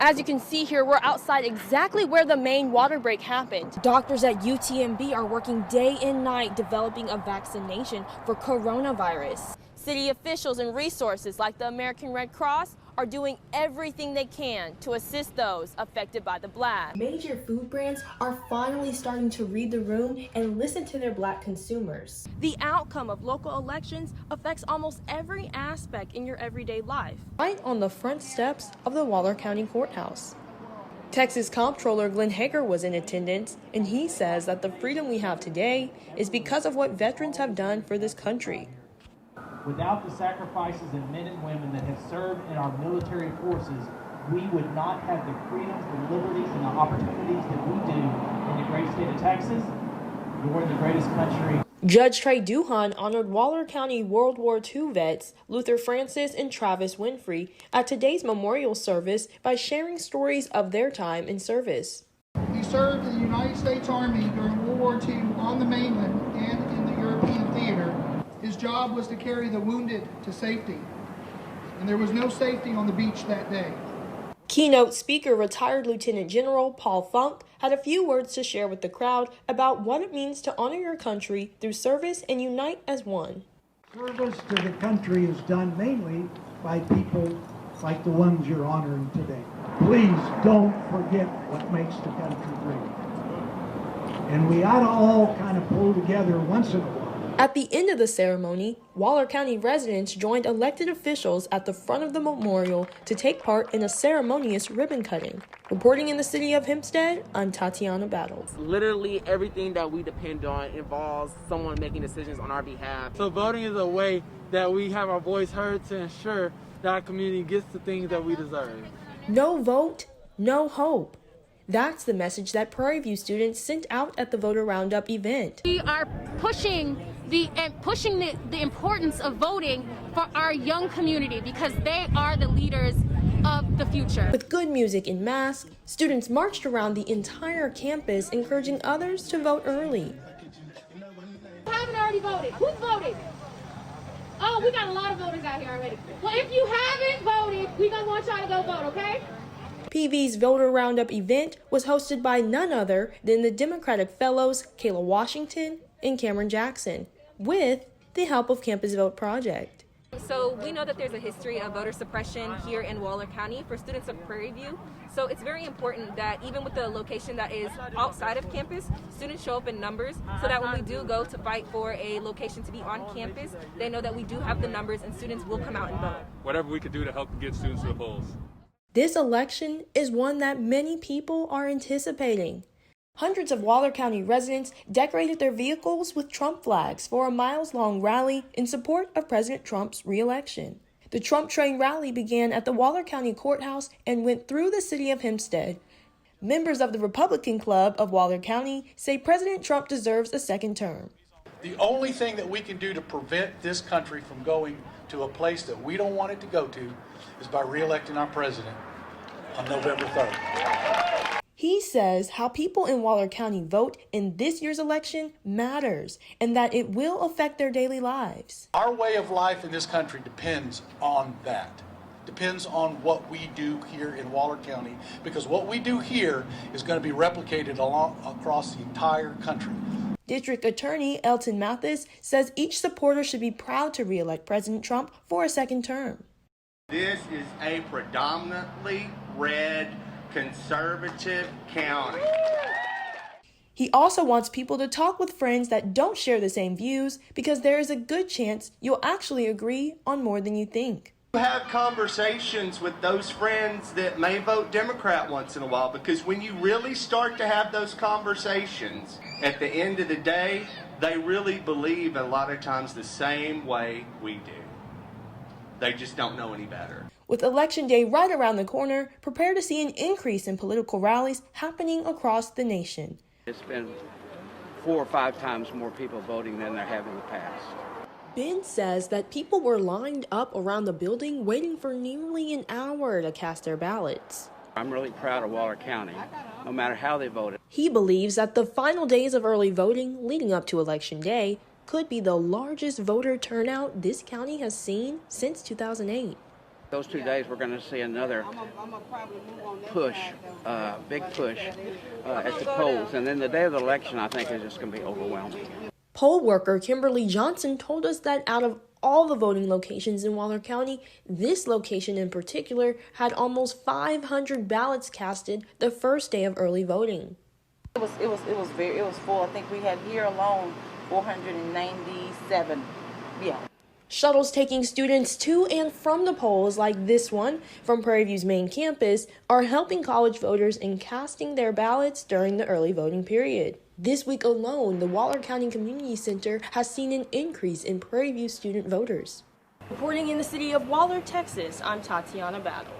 As you can see here, we're outside exactly where the main water break happened. Doctors at UTMB are working day and night developing a vaccination for coronavirus. City officials and resources like the American Red Cross are doing everything they can to assist those affected by the blast. Major food brands are finally starting to read the room and listen to their Black consumers. The outcome of local elections affects almost every aspect in your everyday life. Right on the front steps of the Waller County Courthouse. Texas Comptroller Glenn Hager was in attendance, and he says that the freedom we have today is because of what veterans have done for this country. Without the sacrifices of men and women that have served in our military forces, we would not have the freedoms, the liberties, and the opportunities that we do in the great state of Texas, nor in the greatest country. Judge Trey Duhan honored Waller County World War II vets Luther Francis and Travis Winfrey at today's memorial service by sharing stories of their time in service. He served in the United States Army during World War II on the mainland and in the European theater. His job was to carry the wounded to safety, and there was no safety on the beach that day. Keynote speaker, retired Lieutenant General Paul Funk, had a few words to share with the crowd about what it means to honor your country through service and unite as one. Service to the country is done mainly by people like the ones you're honoring today. Please don't forget what makes the country great. And we ought to all kind of pull together once in a while. At the end of the ceremony, Waller County residents joined elected officials at the front of the memorial to take part in a ceremonious ribbon cutting. Reporting in the city of Hempstead, I'm Tatiana Battle. Literally everything that we depend on involves someone making decisions on our behalf. So voting is a way that we have our voice heard to ensure that our community gets the things that we deserve. No vote, no hope. That's the message that Prairie View students sent out at the Voter Roundup event. We are pushing the importance of voting for our young community because they are the leaders of the future. With good music and masks, students marched around the entire campus encouraging others to vote early. Who haven't already voted? Who's voted? Oh, we got a lot of voters out here already. Well, if you haven't voted, we're going to want y'all to go vote, okay? PV's Voter Roundup event was hosted by none other than the Democratic Fellows Kayla Washington and Cameron Jackson, with the help of Campus Vote Project. So we know that there's a history of voter suppression here in Waller County for students of Prairie View. So it's very important that even with the location that is outside of campus, students show up in numbers so that when we do go to fight for a location to be on campus, they know that we do have the numbers and students will come out and vote. Whatever we can do to help get students to the polls. This election is one that many people are anticipating. Hundreds of Waller County residents decorated their vehicles with Trump flags for a miles-long rally in support of President Trump's re-election. The Trump train rally began at the Waller County Courthouse and went through the city of Hempstead. Members of the Republican Club of Waller County say President Trump deserves a second term. The only thing that we can do to prevent this country from going to a place that we don't want it to go to is by re-electing our president on November 3rd. He says how people in Waller County vote in this year's election matters and that it will affect their daily lives. Our way of life in this country depends on that. Depends on what we do here in Waller County, because what we do here is going to be replicated across the entire country. District Attorney Elton Mathis says each supporter should be proud to re-elect President Trump for a second term. This is a predominantly red, conservative county. He also wants people to talk with friends that don't share the same views because there is a good chance you'll actually agree on more than you think. Have conversations with those friends that may vote Democrat once in a while, because when you really start to have those conversations, at the end of the day, they really believe a lot of times the same way we do. They just don't know any better. With Election Day right around the corner, prepare to see an increase in political rallies happening across the nation. It's been 4 or 5 times more people voting than there have in the past. Ben says that people were lined up around the building waiting for nearly an hour to cast their ballots. I'm really proud of Waller County, no matter how they voted. He believes that the final days of early voting leading up to Election Day could be the largest voter turnout this county has seen since 2008. Those 2 days, we're going to see another push, big push at the polls. And then the day of the election, I think, is just going to be overwhelming. Poll worker Kimberly Johnson told us that out of all the voting locations in Waller County, this location in particular had almost 500 ballots casted the first day of early voting. It was full. I think we had here alone 497. Yeah. Shuttles taking students to and from the polls, like this one from Prairie View's main campus, are helping college voters in casting their ballots during the early voting period. This week alone, the Waller County Community Center has seen an increase in Prairie View student voters. Reporting in the city of Waller, Texas, I'm Tatiana Battle.